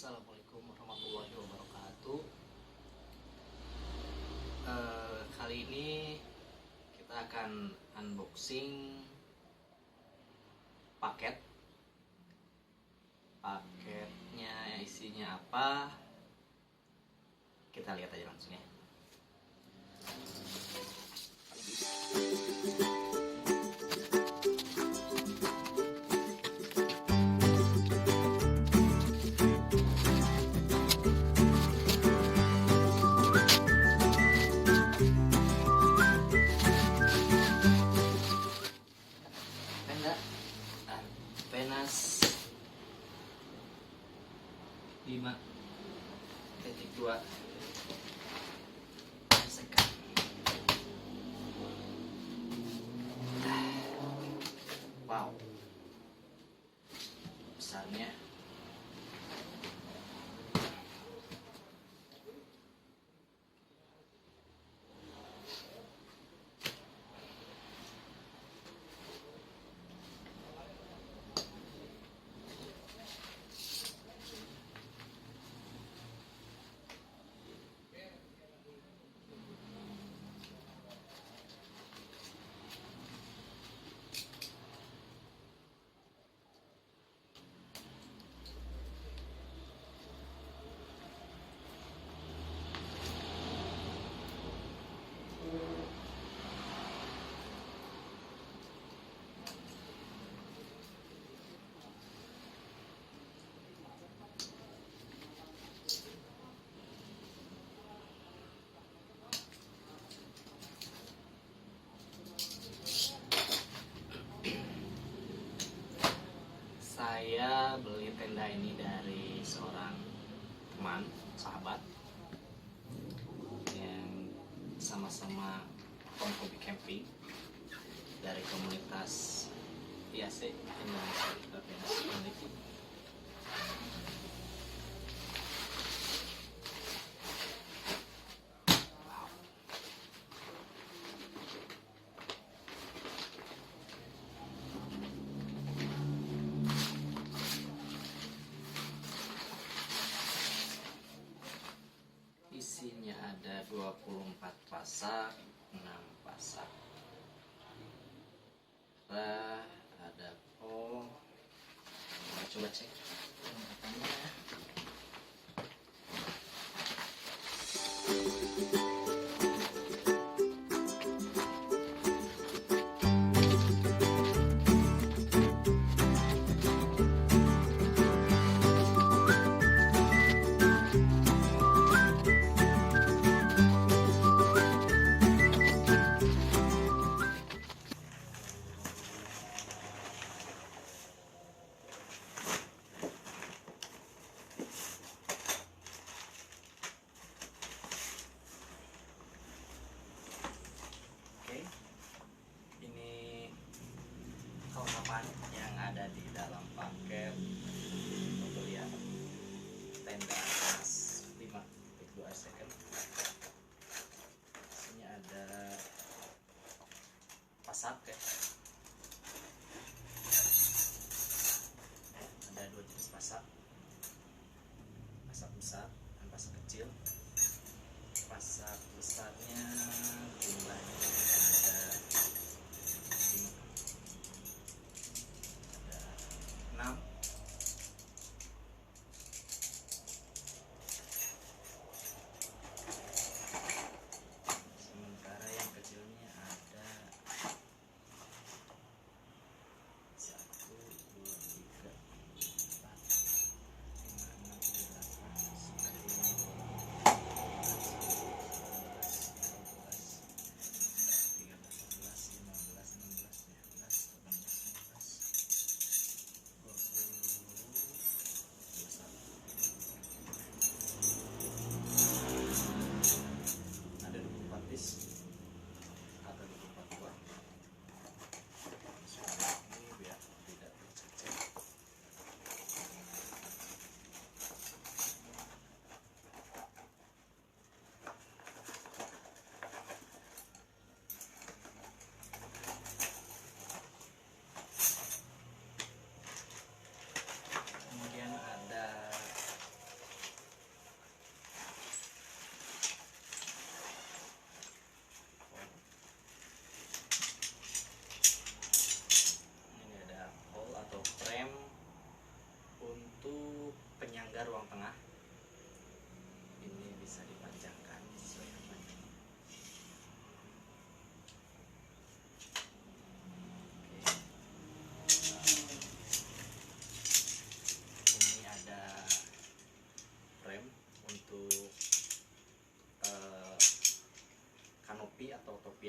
Assalamualaikum warahmatullahi wabarakatuh. Kali ini kita akan unboxing paketnya isinya apa, kita lihat aja langsung ya. Penas 5.2 second. Wow, besarnya. Saya beli tenda ini dari seorang teman, sahabat yang sama-sama hobi camping dari komunitas IAC Indonesia Community. Isinya ada 24 pasak, 6 pasak. Ada kita coba cek perlengkapannya.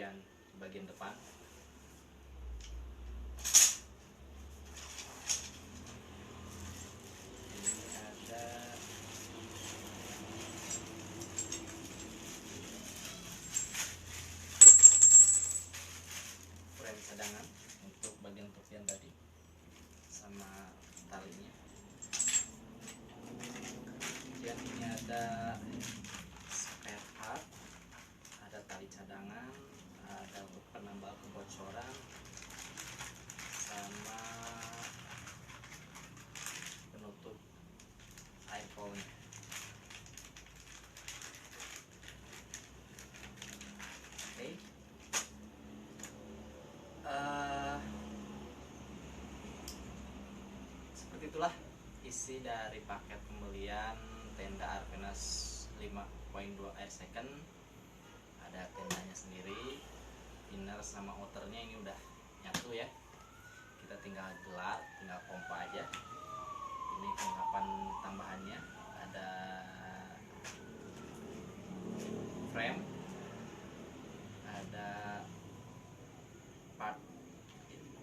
kemudian bagian depan. Ini ada frame cadangan untuk bagian topian tadi sama talinya. Kemudian ini ada spare part, ada tali cadangan, ada untuk penambal kebocoran, sama penutup eyeball-nya. Oke. Seperti itulah isi dari paket pembelian tenda Arvenas 5.2 air second. Ada tendanya sendiri, inner sama outernya ini udah nyatu ya. Kita tinggal gelar, tinggal pompa aja. Ini kelengkapan tambahannya, ada frame, ada part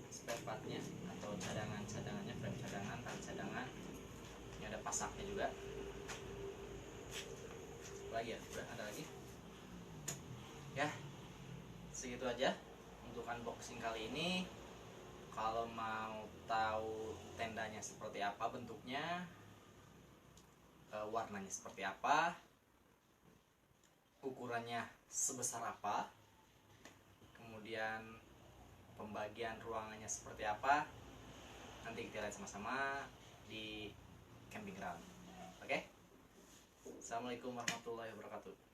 spare partnya atau cadangannya, frame cadangan, tali cadangan. Ini ada pasaknya juga. Lagi ya, udah ada lagi. Ya, segitu aja untuk unboxing kali ini. Kalau mau tahu tendanya seperti apa bentuknya, warnanya seperti apa, ukurannya sebesar apa, kemudian pembagian ruangannya seperti apa, nanti kita lihat sama-sama di camping ground. Oke? Assalamualaikum warahmatullahi wabarakatuh.